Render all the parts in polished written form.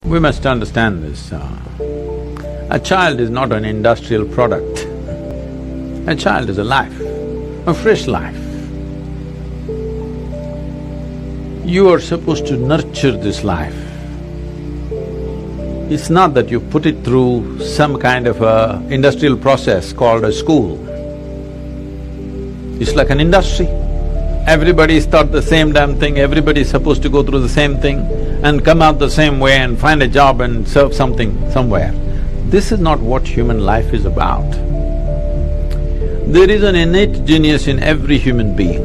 We must understand this. A child is not an industrial product. A child is a life, a fresh life. You are supposed to nurture this life. It's not that you put it through some kind of a industrial process called a school. It's like an industry. Everybody's taught the same damn thing, everybody's supposed to go through the same thing and come out the same way and find a job and serve something somewhere. This is not what human life is about. There is an innate genius in every human being.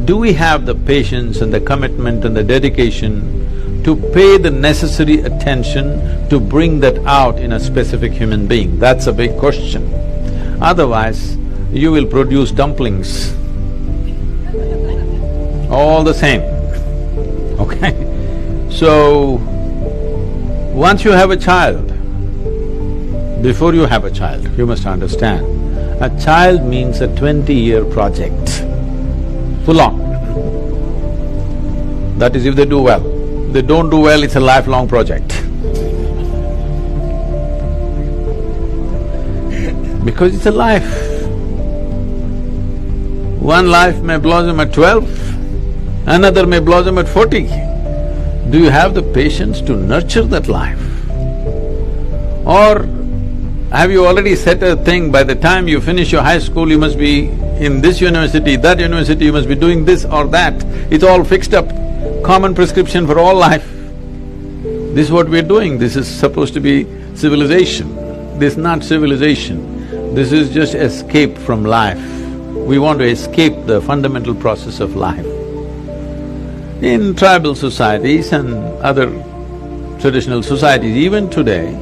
Do we have the patience and the commitment and the dedication to pay the necessary attention to bring that out in a specific human being? That's a big question. Otherwise, you will produce dumplings all the same, okay? So, once you have a child, before you have a child, you must understand, a child means a 20-year project, full on. That is if they do well. If they don't do well, it's a lifelong project. Because it's a life. One life may blossom at 12, another may blossom at 40. Do you have the patience to nurture that life? Or have you already set a thing, by the time you finish your high school, you must be in this university, that university, you must be doing this or that. It's all fixed up, common prescription for all life. This is what we're doing, this is supposed to be civilization. This is not civilization, this is just escape from life. We want to escape the fundamental process of life. In tribal societies and other traditional societies, even today,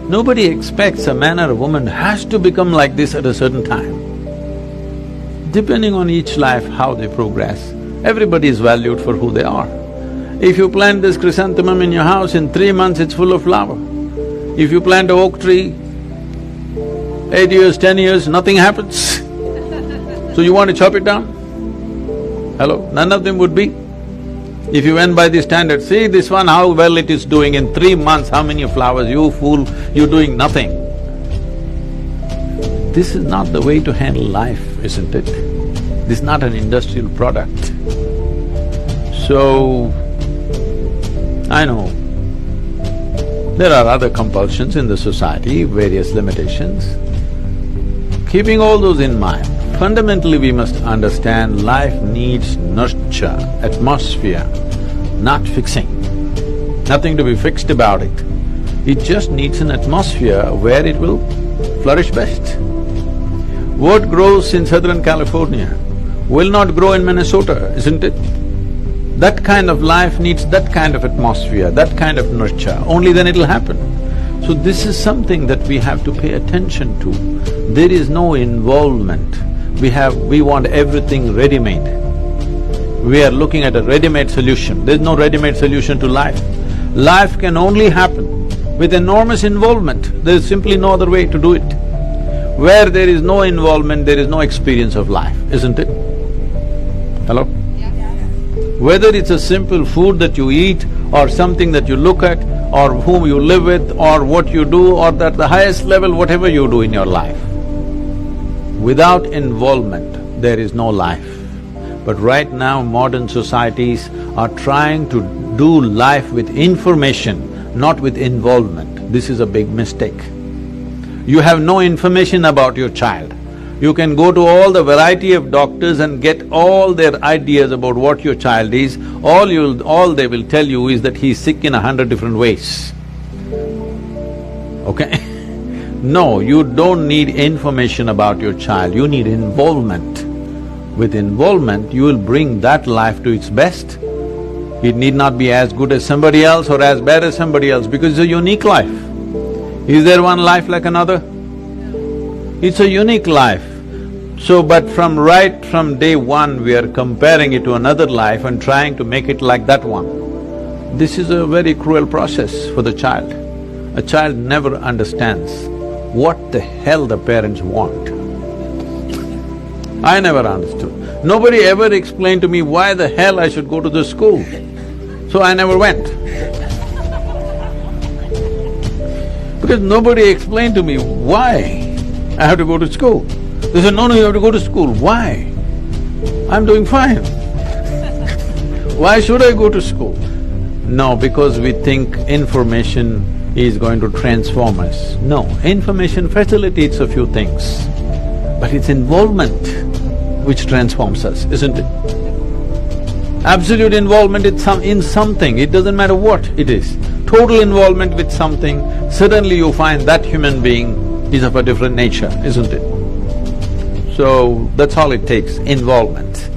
nobody expects a man or a woman has to become like this at a certain time. Depending on each life, how they progress, everybody is valued for who they are. If you plant this chrysanthemum in your house, in 3 months it's full of flower. If you plant an oak tree, 8 years, 10 years, nothing happens. So you want to chop it down? Hello? None of them would be. If you went by the standard, see this one, how well it is doing, in 3 months, how many flowers, you fool, you're doing nothing. This is not the way to handle life, isn't it? This is not an industrial product. So, I know there are other compulsions in the society, various limitations. Keeping all those in mind, fundamentally we must understand life needs nurture, atmosphere, not fixing. Nothing to be fixed about it. It just needs an atmosphere where it will flourish best. What grows in Southern California will not grow in Minnesota, isn't it? That kind of life needs that kind of atmosphere, that kind of nurture, only then it'll happen. So this is something that we have to pay attention to. There is no involvement. We want everything ready-made. We are looking at a ready-made solution. There's no ready-made solution to life. Life can only happen with enormous involvement. There's simply no other way to do it. Where there is no involvement, there is no experience of life, isn't it? Hello? Whether it's a simple food that you eat or something that you look at or whom you live with or what you do or at the highest level, whatever you do in your life, without involvement, there is no life. But right now, modern societies are trying to do life with information, not with involvement. This is a big mistake. You have no information about your child. You can go to all the variety of doctors and get all their ideas about what your child is. All they will tell you is that he's sick in 100 different ways. Okay? No, you don't need information about your child, you need involvement. With involvement, you will bring that life to its best. It need not be as good as somebody else or as bad as somebody else because it's a unique life. Is there one life like another? It's a unique life. So, but right from day one, we are comparing it to another life and trying to make it like that one. This is a very cruel process for the child. A child never understands what the hell the parents want. I never understood. Nobody ever explained to me why the hell I should go to the school. So I never went. Because nobody explained to me why I have to go to school. They said, no, you have to go to school. Why? I'm doing fine. Why should I go to school? No, because we think information is going to transform us. No, information facilitates a few things, but it's involvement which transforms us, isn't it? Absolute involvement in something, it doesn't matter what it is. Total involvement with something, suddenly you find that human being is of a different nature, isn't it? So, that's all it takes, involvement.